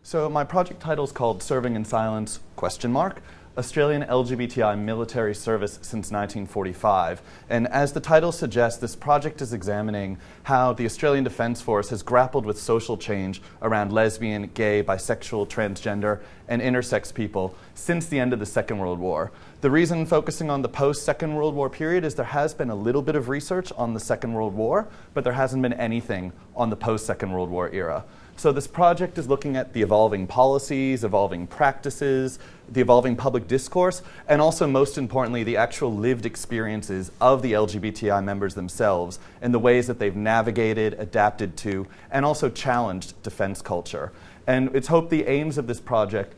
So my project title is called Serving in Silence, ? Australian LGBTI Military Service since 1945. And as the title suggests, this project is examining how the Australian Defence Force has grappled with social change around lesbian, gay, bisexual, transgender, and intersex people since the end of the Second World War. The reason focusing on the post-Second World War period is there has been a little bit of research on the Second World War, but there hasn't been anything on the post-Second World War era. So this project is looking at the evolving policies, evolving practices, the evolving public discourse, and also, most importantly, the actual lived experiences of the LGBTI members themselves and the ways that they've navigated, adapted to, and also challenged defense culture. And it's hoped the aims of this project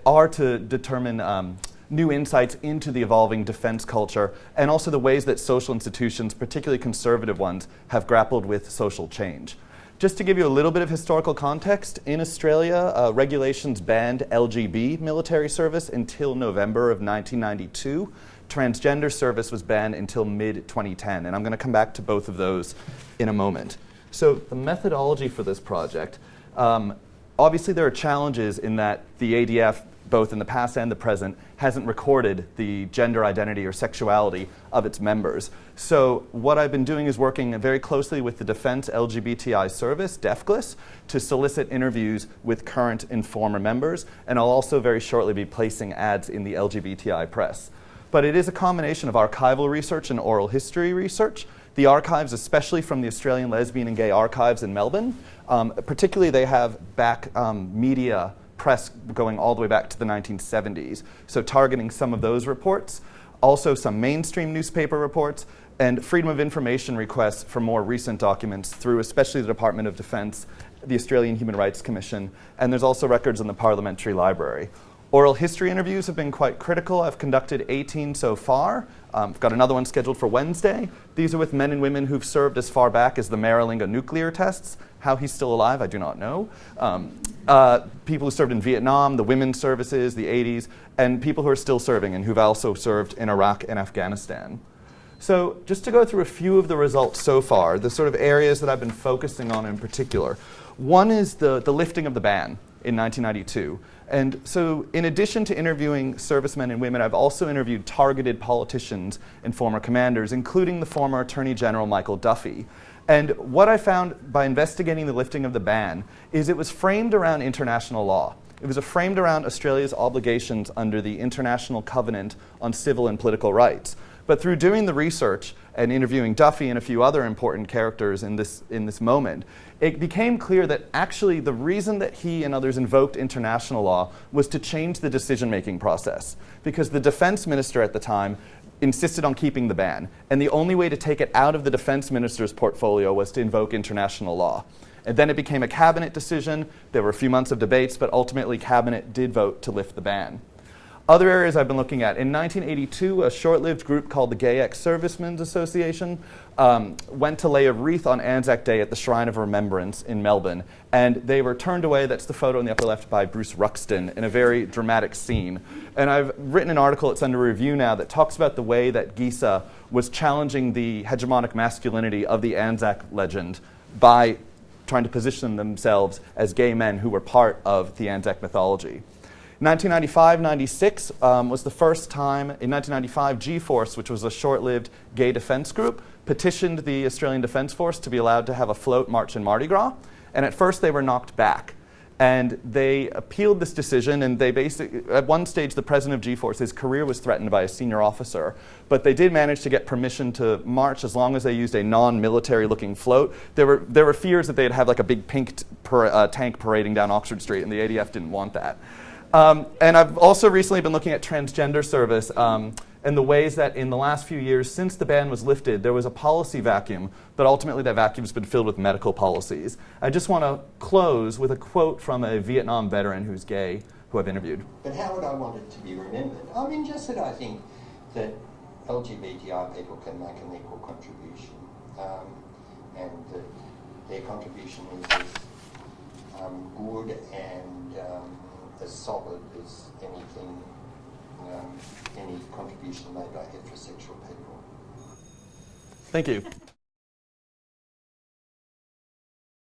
are to determine new insights into the evolving defense culture and also the ways that social institutions, particularly conservative ones, have grappled with social change. Just to give you a little bit of historical context, in Australia, regulations banned LGB military service until November of 1992. Transgender service was banned until mid-2010, and I'm going to come back to both of those in a moment. So the methodology for this project, obviously there are challenges in that the ADF, both in the past and the present, hasn't recorded the gender identity or sexuality of its members. So what I've been doing is working very closely with the Defence LGBTI Service, DEFGLS, to solicit interviews with current and former members, and I'll also very shortly be placing ads in the LGBTI press. But it is a combination of archival research and oral history research. The archives, especially from the Australian Lesbian and Gay Archives in Melbourne, particularly they have back media press going all the way back to the 1970s. So targeting some of those reports, also some mainstream newspaper reports, and freedom of information requests for more recent documents through especially the Department of Defence, the Australian Human Rights Commission, and there's also records in the Parliamentary Library. Oral history interviews have been quite critical. I've conducted 18 so far. I've got another one scheduled for Wednesday. These are with men and women who've served as far back as the Maralinga nuclear tests. How he's still alive, I do not know. People who served in Vietnam, the women's services, the 80s, and people who are still serving and who've also served in Iraq and Afghanistan. So just to go through a few of the results so far, the sort of areas that I've been focusing on in particular. One is the lifting of the ban in 1992. And so in addition to interviewing servicemen and women, I've also interviewed targeted politicians and former commanders, including the former Attorney General Michael Duffy. And what I found by investigating the lifting of the ban is it was framed around international law. It was framed around Australia's obligations under the International Covenant on Civil and Political Rights. But through doing the research and interviewing Duffy and a few other important characters in this moment, it became clear that actually the reason that he and others invoked international law was to change the decision-making process. Because the defense minister at the time insisted on keeping the ban. And the only way to take it out of the defense minister's portfolio was to invoke international law. And then it became a cabinet decision. There were a few months of debates, but ultimately cabinet did vote to lift the ban. Other areas I've been looking at. In 1982, a short-lived group called the Gay Ex-Servicemen's Association went to lay a wreath on Anzac Day at the Shrine of Remembrance in Melbourne. And they were turned away, that's the photo in the upper left, by Bruce Ruxton in a very dramatic scene. And I've written an article, it's under review now, that talks about the way that GISA was challenging the hegemonic masculinity of the Anzac legend by trying to position themselves as gay men who were part of the Anzac mythology. 1995-96 was the first time, in 1995, G-Force, which was a short-lived gay defense group, petitioned the Australian Defence Force to be allowed to have a float march in Mardi Gras. And at first they were knocked back. And they appealed this decision, and they basically, at one stage, the president of G-Force, his career was threatened by a senior officer. But they did manage to get permission to march as long as they used a non-military looking float. There were fears that they'd have like a big pink tank parading down Oxford Street, and the ADF didn't want that. And I've also recently been looking at transgender service and the ways that in the last few years, since the ban was lifted, there was a policy vacuum, but ultimately that vacuum has been filled with medical policies. I just want to close with a quote from a Vietnam veteran who's gay, who I've interviewed. But how would I want it to be remembered? I mean, just that I think that LGBTI people can make an equal contribution, and that their contribution is as good and as solid as anything, any contribution made by heterosexual people. Thank you.